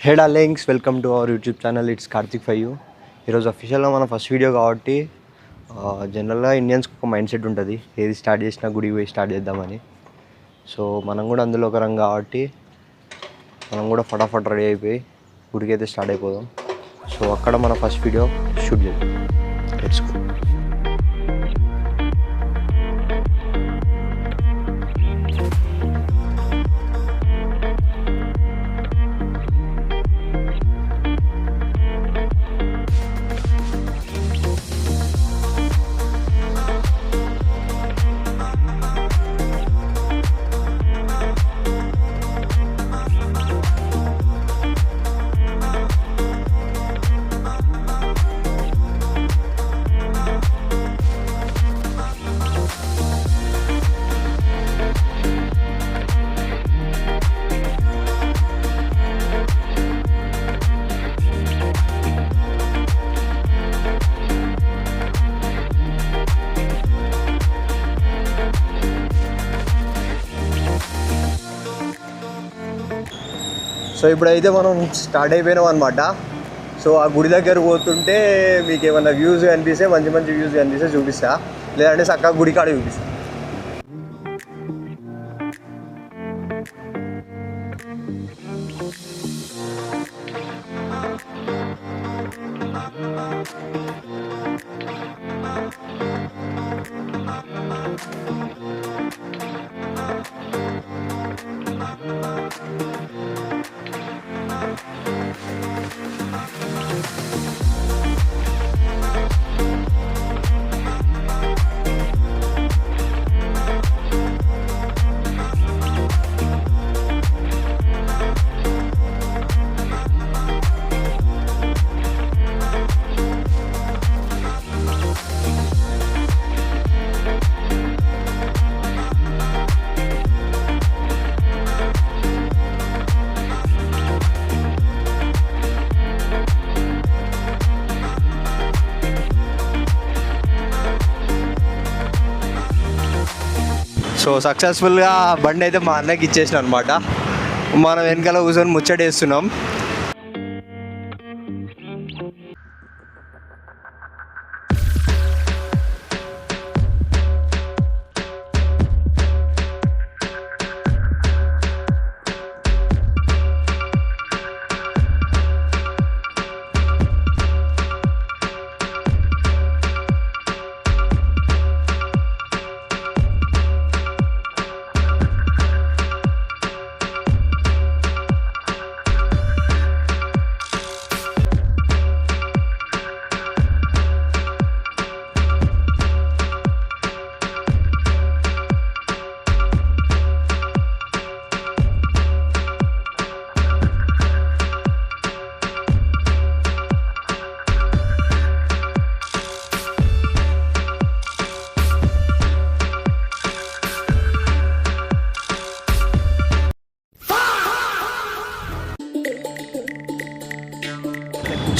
Hey darlings, welcome to our YouTube channel. It's Karthik for you. ఈరోజు అఫీషియల్గా మన first video కాబట్టి జనరల్గా ఇండియన్స్కి ఒక మైండ్ సెట్ ఉంటుంది, ఏది స్టార్ట్ చేసినా గుడికి పోయి స్టార్ట్ చేద్దామని. సో మనం కూడా అందులో ఒక రంగం కాబట్టి మనం కూడా ఫటాఫట్ రెడీ అయిపోయి గుడికి అయితే స్టార్ట్ అయిపోదాం. సో అక్కడ మన ఫస్ట్ వీడియో షూట్ చేద్దాం. Let's go. సో ఇప్పుడైతే మనం స్టార్ట్ అయిపోయినాం అనమాట. సో ఆ గుడి దగ్గర పోతుంటే మీకు ఏమన్నా వ్యూస్ కనిపిస్తే, మంచి మంచి వ్యూస్ కనిపిస్తే చూపిస్తా, లేదంటే చక్కగా గుడి కాడ చూపిస్తా. సో సక్సెస్ఫుల్గా బండి అయితే మా అన్నకి ఇచ్చేసిన అనమాట. మనం వెనకాల కూర్చొని ముచ్చటేస్తున్నాం.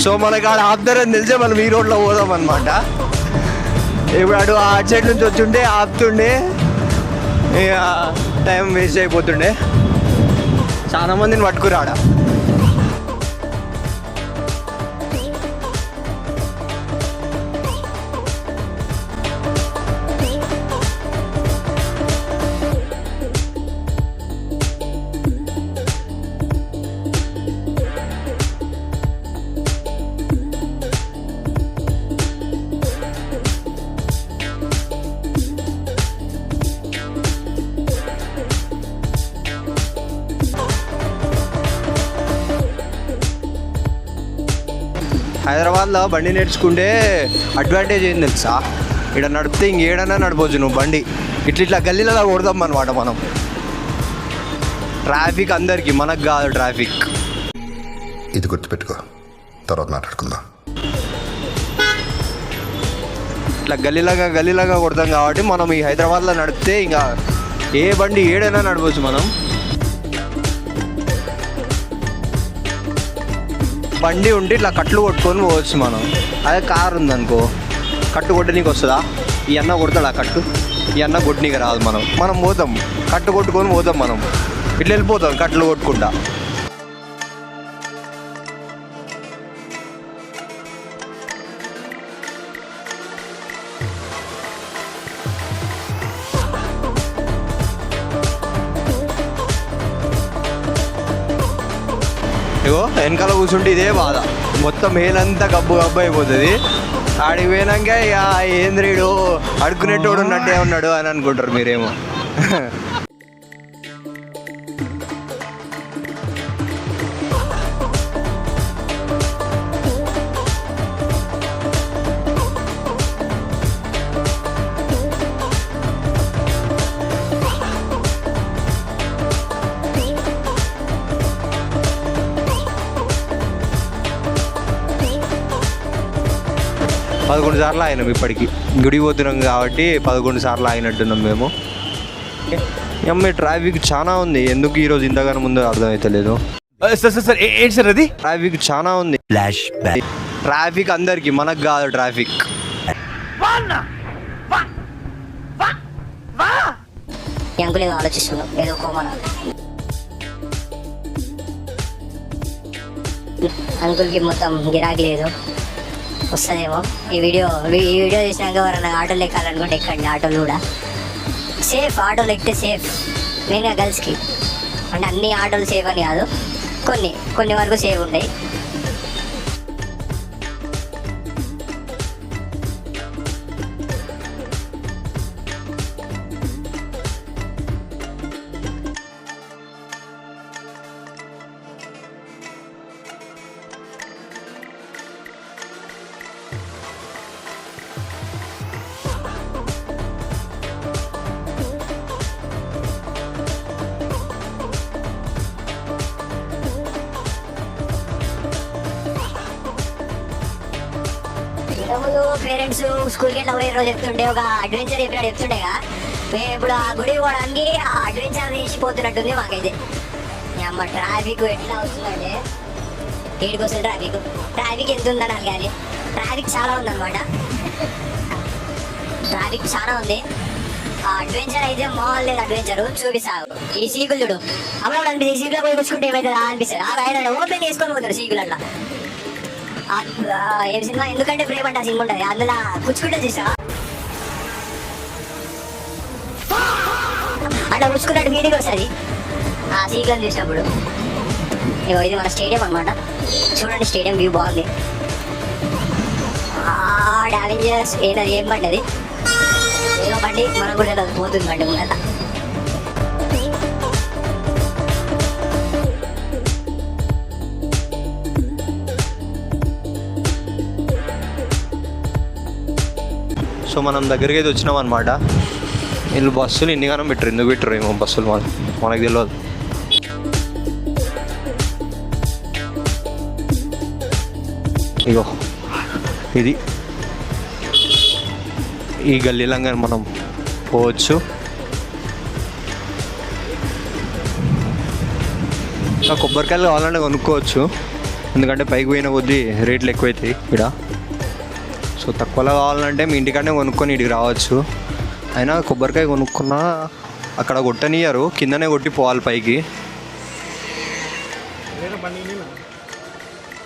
సో మనకి ఆడ ఆపుతారని తెలిసే మనం ఈ రోడ్లో పోదాం అనమాట. ఇప్పుడు అటు ఆ సైడ్ నుంచి వచ్చుంటే ఆపుతుండే, ఇక టైం వేస్ట్ అయిపోతుండే. చాలా మందిని పట్టుకురా ఆడ. హైదరాబాద్లో బండి నేర్చుకుంటే అడ్వాంటేజ్ ఏంది తెలుసా? ఇక్కడ నడిపితే ఇంకేడన్నా నడపవచ్చు నువ్వు బండి. ఇట్లా గల్లీలలో కొడదాం అనమాట మనం. ట్రాఫిక్ అందరికీ, మనకు కాదు ట్రాఫిక్. ఇది గుర్తుపెట్టుకో, తర్వాత మాట్లాడుకుందాం. ఇట్లా గల్లీలాగా కొడతాం కాబట్టి మనం ఈ హైదరాబాద్లో నడిపితే ఇంకా ఏ బండి ఏడైనా నడపవచ్చు మనం. బండి ఉంటే ఇట్లా కట్లు కొట్టుకొని పోవచ్చు మనం. అదే కారు ఉందనుకో, కట్టు కొట్టనీకి వస్తుందా? ఈ అన్న కొడతాడు ఆ కట్టు, ఈ అన్న కొట్టనీకి రాదు. మనం పోతాం, కట్టు కొట్టుకొని పోతాం. మనం ఇట్లా వెళ్ళిపోతాం కట్లు కొట్టుకుంటా. ఇగో వెనకాల కూర్చుంటే ఇదే బాధ, మొత్తం మేలంతా గబ్బు గబ్బు అయిపోతుంది. ఆడికి పోయినాక ఇక ఏంద్రీడు అడుక్కునేటోడు ఉన్నట్టే ఉన్నాడు అని అనుకుంటారు మీరేమో. 11 సార్లు ఆగినాం ఇప్పటికి. గుడికి పోతున్నాం కాబట్టి 11 సార్లు ఆగినట్టున్నాం మేము. అమ్మాయి ట్రాఫిక్ చాలా ఉంది, ఎందుకు ఈరోజు ఇంతగానో ముందు అర్థమవుతలేదు. సార్ ఏంటి సార్ అది? ట్రాఫిక్ చాలా ఉంది. Flash back. ట్రాఫిక్ అందరికి, మనకు కాదు ట్రాఫిక్. అంకుల్ ఏదో ఆలోచిస్తున్నాం, ఏదో కోమన అంకుల్కి మొత్తం గిరాకీ లేదు, వస్తుందేమో. ఈ వీడియో చేసినాక ఎవరన్నా ఆటోలు ఎక్కాలనుకుంటే ఎక్కండి. ఆటోలు కూడా సేఫ్, ఆటోలు ఎక్కితే సేఫ్. మెయిన్గా గర్ల్స్కి, అంటే అన్ని ఆటోలు సేఫ్ అని కాదు, కొన్ని వరకు సేఫ్ ఉంటాయి. ఇంతకుముందు పేరెంట్స్ స్కూల్కి వెళ్ళి పోయే రోజు చెప్తుండే, ఒక అడ్వెంచర్ చెప్పినట్టు చెప్తుండేగా. మేము ఇప్పుడు ఆ గుడి పోవడానికి ఆ అడ్వెంచర్ తీసిపోతున్నట్టుంది మాకైతే. అమ్మ ట్రాఫిక్ ఎట్లా వస్తుందంటే, ఏడికి వస్తుంది ట్రాఫిక్ ఎంత ఉందన్నారు కానీ ట్రాఫిక్ చాలా ఉందన్నమాట. ట్రాఫిక్ చాలా ఉంది. ఆ అడ్వెంచర్ అయితే మాల్ లేదు, అడ్వెంచర్ చూపిస్తావు. ఈ సీకులు చూడు, అప్పుడు అనిపిస్తుంది ఈ సీకులో పోయి కూర్చుంటే ఏమైతుందా అనిపిస్తుంది. ఆ ఆయన ఓపెన్ చేసుకొని పోతారు సీకులల్లో. ఏ సినిమా ఎందుకంటే ప్రేమ అంటే ఆ సినిమా ఉంటుంది, అందులో కూర్చుకుంటే చూసా అట్లా కూర్చుకున్నట్టు మీదికి వస్తుంది ఆ సీక్లను చూసినప్పుడు. ఇది మన స్టేడియం అనమాట. చూడండి స్టేడియం వ్యూ బాగుంది. డావెంజర్స్ ఏం బండి అది, ఏదో బండి మనం కూడా పోతుంది బండి ముందట. సో మనం దగ్గరికి అయితే వచ్చినాం అనమాట. వీళ్ళు బస్సులు ఇన్నిగానం పెట్టరు, ఎందుకు పెట్టరు ఏమో బస్సులు మనకు తెలియదు. ఇగో ఇది ఈ గల్లీలంగా మనం పోవచ్చు. ఇంకా కొబ్బరికాయలు కావాలంటే కొనుక్కోవచ్చు, ఎందుకంటే పైకి పోయిన కొద్దీ రేట్లు ఎక్కువైతాయి ఇక్కడ. సో తక్కువలో కావాలంటే మీ ఇంటికాడనే కొనుక్కొని ఇడికి రావచ్చు. అయినా కొబ్బరికాయ కొనుక్కున్నా అక్కడ కొట్టనియరు, కిందనే కొట్టి పోవాలి పైకి.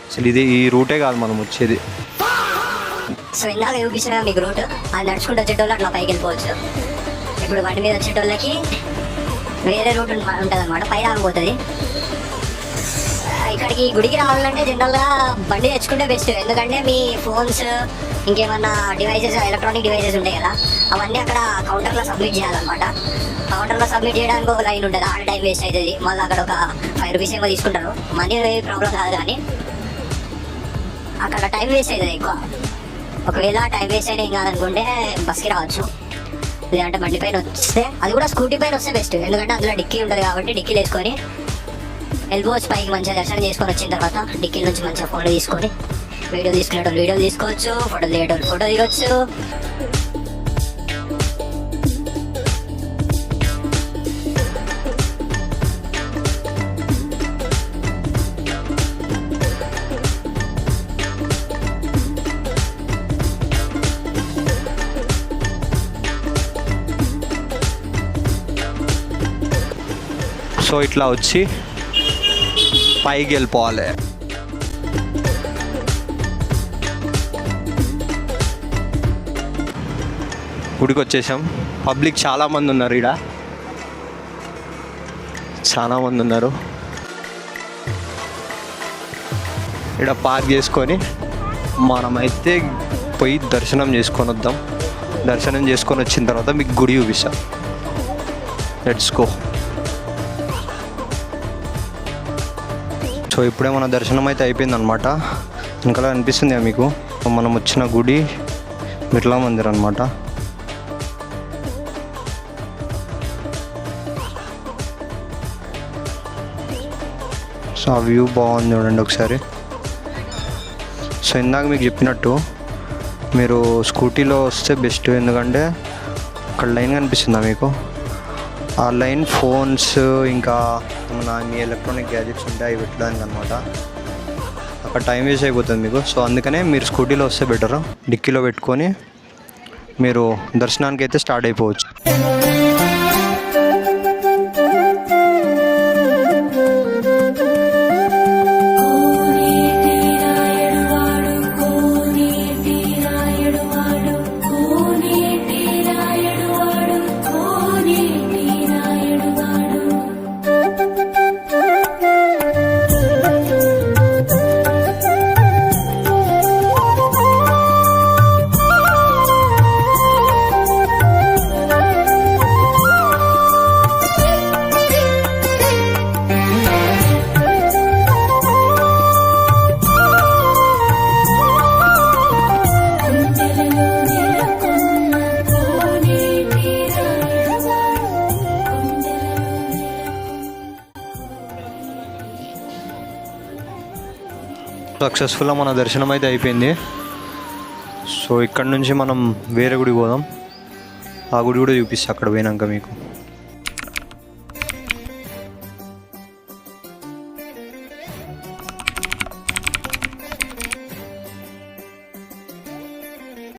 అసలు ఇది ఈ రూటే కాదు మనం వచ్చేది. సో ఇందాక చూపించిన మీకు రూట్, అది నడుచుకుంటూ వచ్చేటోళ్ళు అట్లా పైకి వెళ్ళిపోవచ్చు. ఇప్పుడు బండి మీద వచ్చేటోళ్ళకి వేరే రూట్ ఉంటుంది అనమాట, పై రాకపోతుంది. ఇక్కడికి గుడికి రావాలంటే జనరల్గా బండి తెచ్చుకుంటే బెస్ట్, ఎందుకంటే మీ ఫోన్స్ ఇంకేమన్నా డివైసెస్, ఎలక్ట్రానిక్ డివైసెస్ ఉంటాయి కదా, అవన్నీ అక్కడ కౌంటర్లో సబ్మిట్ చేయాలన్నమాట. కౌంటర్లో సబ్మిట్ చేయడానికి ఒక లైన్ ఉంటుంది, ఆడ టైం వేస్ట్ అవుతుంది. మళ్ళీ అక్కడ ఒక 5 రూపీస్ ఏమో తీసుకుంటారు. మనీ ప్రాబ్లం కాదు, కానీ అక్కడ టైం వేస్ట్ అవుతుంది ఎక్కువ. ఒకవేళ టైం వేస్ట్ అయినా ఏం కాదనుకుంటే బస్కి రావచ్చు, లేదంటే బండి పైన వస్తే, అది కూడా స్కూటీ పైన వస్తే బెస్ట్, ఎందుకంటే అందులో డిక్కీ ఉంటుంది కాబట్టి డిక్కీలు వేసుకొని వెళ్ళిపోవచ్చు పైకి. మంచిగా దర్శనం చేసుకొని వచ్చిన తర్వాత డిక్కీ నుంచి మంచిగా ఫోటో తీసుకొని, వీడియో తీసుకునేటోళ్ళు వీడియో తీసుకోవచ్చు, ఫోటో దిగేటోళ్ళు ఫోటో దిగొచ్చు. సో ఇట్లా వచ్చి పైకి వెళ్ళిపోవాలి. గుడికి వచ్చేసాం. పబ్లిక్ చాలామంది ఉన్నారు, ఇక్కడ చాలామంది ఉన్నారు. ఇక్కడ పార్క్ చేసుకొని మనమైతే పోయి దర్శనం చేసుకొని వద్దాం. దర్శనం చేసుకొని వచ్చిన తర్వాత మీకు గుడి చూపిస్తా. Let's go. సో ఇప్పుడే మన దర్శనం అయితే అయిపోయిందనమాట. వెనకాల అనిపిస్తుంది మీకు మనం వచ్చిన గుడి బిర్లా మందిర్ అనమాట. సో ఆ వ్యూ బాగుంది చూడండి ఒకసారి. సో ఇందాక మీకు చెప్పినట్టు మీరు స్కూటీలో వస్తే బెస్ట్, ఎందుకంటే అక్కడ లైన్ కనిపిస్తుందా మీకు? ఆ లైన్ ఫోన్స్ ఇంకా మీ ఎలక్ట్రానిక్ గ్యాజెట్స్ ఉంటాయి అవి పెట్టడానికి అనమాట. అక్కడ టైం వేస్ట్ అయిపోతుంది మీకు. సో అందుకనే మీరు స్కూటీలో వస్తే బెటర్. డిక్కీలో పెట్టుకొని మీరు దర్శనానికి అయితే స్టార్ట్ అయిపోవచ్చు. సక్సెస్ఫుల్గా మన దర్శనం అయితే అయిపోయింది. సో ఇక్కడ నుంచి మనం వేరే గుడికి పోదాం. ఆ గుడి కూడా చూపిస్తా అక్కడ పోయినాక మీకు.